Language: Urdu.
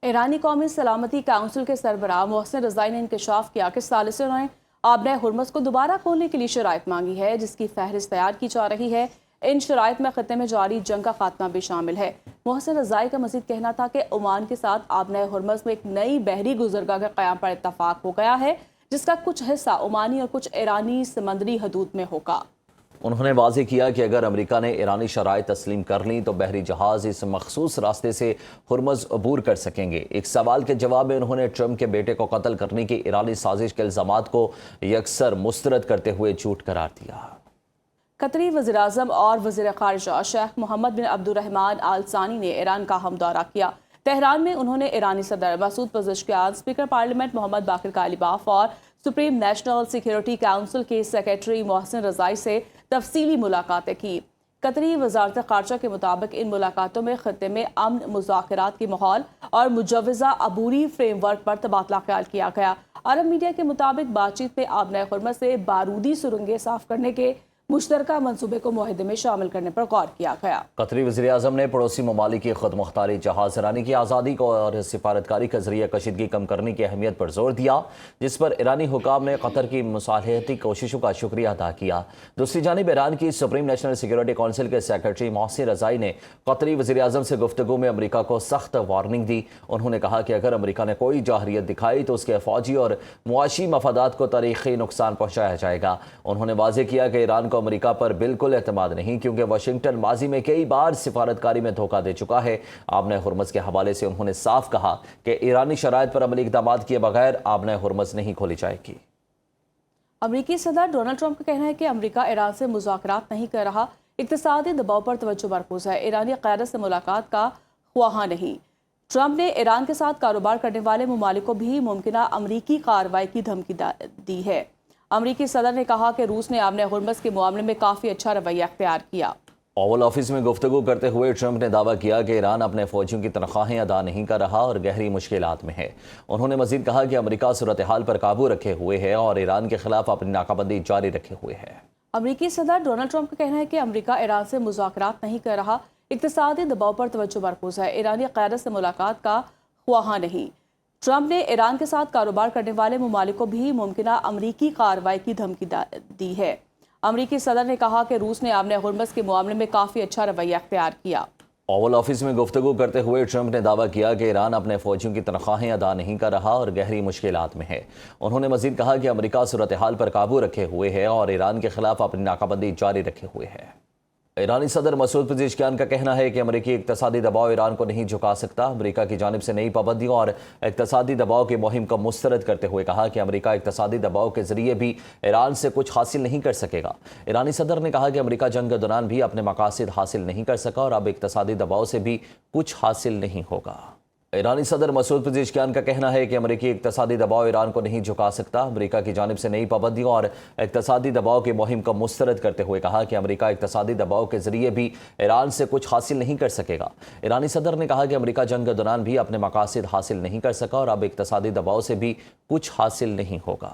ایرانی قومی سلامتی کونسل کے سربراہ محسن رضائی نے انکشاف کیا کہ ثالثیوں نے آبنۂ ہرمز کو دوبارہ کھولنے کے لیے شرائط مانگی ہے، جس کی فہرست تیار کی جا رہی ہے۔ ان شرائط میں خطے میں جاری جنگ کا خاتمہ بھی شامل ہے۔ محسن رضائی کا مزید کہنا تھا کہ عمان کے ساتھ آبنۂ ہرمز میں ایک نئی بحری گزرگاہ کے قیام پر اتفاق ہو گیا ہے، جس کا کچھ حصہ عمانی اور کچھ ایرانی سمندری حدود میں ہوگا۔ انہوں نے واضح کیا کہ اگر امریکہ نے ایرانی شرائط تسلیم کر لیں تو بحری جہاز اس مخصوص راستے سے ہرمز عبور کر سکیں گے۔ ایک سوال کے جواب میں انہوں نے ٹرمپ کے بیٹے کو قتل کرنے کی ایرانی سازش کے الزامات کو یکسر مسترد کرتے ہوئے جھوٹ قرار دیا۔ قطری وزیراعظم اور وزیر خارجہ شیخ محمد بن عبد الرحمن آل ثانی نے ایران کا ہم دورہ کیا۔ تہران میں انہوں نے ایرانی صدر مسعود پزشکیان، اسپیکر پارلیمنٹ محمد باقر کالیباف اور سپریم نیشنل سیکیورٹی کونسل کے سیکریٹری محسن رضائی سے تفصیلی ملاقاتیں کی۔ قطری وزارت خارجہ کے مطابق ان ملاقاتوں میں خطے میں امن، مذاکرات کی ماحول اور مجوزہ عبوری فریم ورک پر تبادلہ خیال کیا گیا۔ عرب میڈیا کے مطابق بات چیت میں آبنۂ ہرمز سے بارودی سرنگیں صاف کرنے کے مشترکہ منصوبے کو معاہدے میں شامل کرنے پر غور کیا گیا۔ قطری وزیراعظم نے پڑوسی ممالک کی خود مختاری جہاز رانی کی آزادی کو اور سفارتکاری کے ذریعے کشیدگی کم کرنے کی اہمیت پر زور دیا، جس پر ایرانی حکام نے قطر کی مصالحتی کوششوں کا شکریہ ادا کیا۔ دوسری جانب ایران کی سپریم نیشنل سیکیورٹی کونسل کے سیکریٹری محسن رضائی نے قطری وزیراعظم سے گفتگو میں امریکہ کو سخت وارننگ دی۔ انہوں نے کہا کہ اگر امریکہ نے کوئی جارحیت دکھائی تو اس کے فوجی اور معاشی مفادات کو تاریخی نقصان پہنچایا جائے گا۔ انہوں نے واضح کیا کہ ایران کو امریکہ پر بالکل اعتماد نہیں، کیونکہ واشنگٹن ماضی میں کئی بار سفارتکاری میں دھوکہ دے چکا ہے۔ آبنۂ ہرمز کے حوالے سے انہوں نے صاف کہا کہ ایرانی شرائط پر عملی اقدامات کیے بغیر آبنۂ ہرمز نہیں کھولی جائے گی۔ امریکی صدر ڈونلڈ ٹرمپ کا کہنا ہے کہ امریکہ ایران سے مذاکرات نہیں کر رہا، اقتصادی دباؤ پر توجہ مرکوز ہے، ایرانی قیادت سے ملاقات کا خواہاں نہیں۔ ٹرمپ نے ایران کے ساتھ کاروبار کرنے والے ممالک کو بھی ممکنہ امریکی کارروائی کی دھمکی دی ہے۔ امریکی صدر نے کہا کہ روس نے آبنۂ ہرمز کے معاملے میں کافی اچھا رویہ اختیار کیا۔ اوول آفس میں گفتگو کرتے ہوئے ٹرمپ نے دعویٰ کیا کہ ایران اپنے فوجیوں کی تنخواہیں ادا نہیں کر رہا اور گہری مشکلات میں ہے۔ انہوں نے مزید کہا کہ امریکہ صورتحال پر قابو رکھے ہوئے ہے اور ایران کے خلاف اپنی ناکہ بندی جاری رکھے ہوئے ہے۔ امریکی صدر ڈونلڈ ٹرمپ کا کہنا ہے کہ امریکہ ایران سے مذاکرات نہیں کر رہا، اقتصادی دباؤ پر توجہ مرکوز ہے، ایرانی قیادت سے ملاقات کا خواہاں نہیں۔ ٹرمپ نے ایران کے ساتھ کاروبار کرنے والے ممالک کو بھی ممکنہ امریکی کارروائی کی دھمکی دی ہے۔ امریکی صدر نے کہا کہ روس نے آبنۂ ہرمز کے معاملے میں کافی اچھا رویہ اختیار کیا۔ اوول آفس میں گفتگو کرتے ہوئے ٹرمپ نے دعویٰ کیا کہ ایران اپنے فوجیوں کی تنخواہیں ادا نہیں کر رہا اور گہری مشکلات میں ہے۔ انہوں نے مزید کہا کہ امریکہ صورتحال پر قابو رکھے ہوئے ہے اور ایران کے خلاف اپنی ناکہ بندی جاری رکھے ہوئے ہے۔ ایرانی صدر مسعود پزشکیان کا کہنا ہے کہ امریکی اقتصادی دباؤ ایران کو نہیں جھکا سکتا۔ امریکہ کی جانب سے نئی پابندیوں اور اقتصادی دباؤ کی مہم کو مسترد کرتے ہوئے کہا کہ امریکہ اقتصادی دباؤ کے ذریعے بھی ایران سے کچھ حاصل نہیں کر سکے گا۔ ایرانی صدر نے کہا کہ امریکہ جنگ کے دوران بھی اپنے مقاصد حاصل نہیں کر سکا اور اب اقتصادی دباؤ سے بھی کچھ حاصل نہیں ہوگا۔ ایرانی صدر مسعود پزشکیان کا کہنا ہے کہ امریکی اقتصادی دباؤ ایران کو نہیں جھکا سکتا۔ امریکہ کی جانب سے نئی پابندیوں اور اقتصادی دباؤ کی مہم کو مسترد کرتے ہوئے کہا کہ امریکہ اقتصادی دباؤ کے ذریعے بھی ایران سے کچھ حاصل نہیں کر سکے گا۔ ایرانی صدر نے کہا کہ امریکہ جنگ کے دوران بھی اپنے مقاصد حاصل نہیں کر سکا اور اب اقتصادی دباؤ سے بھی کچھ حاصل نہیں ہوگا۔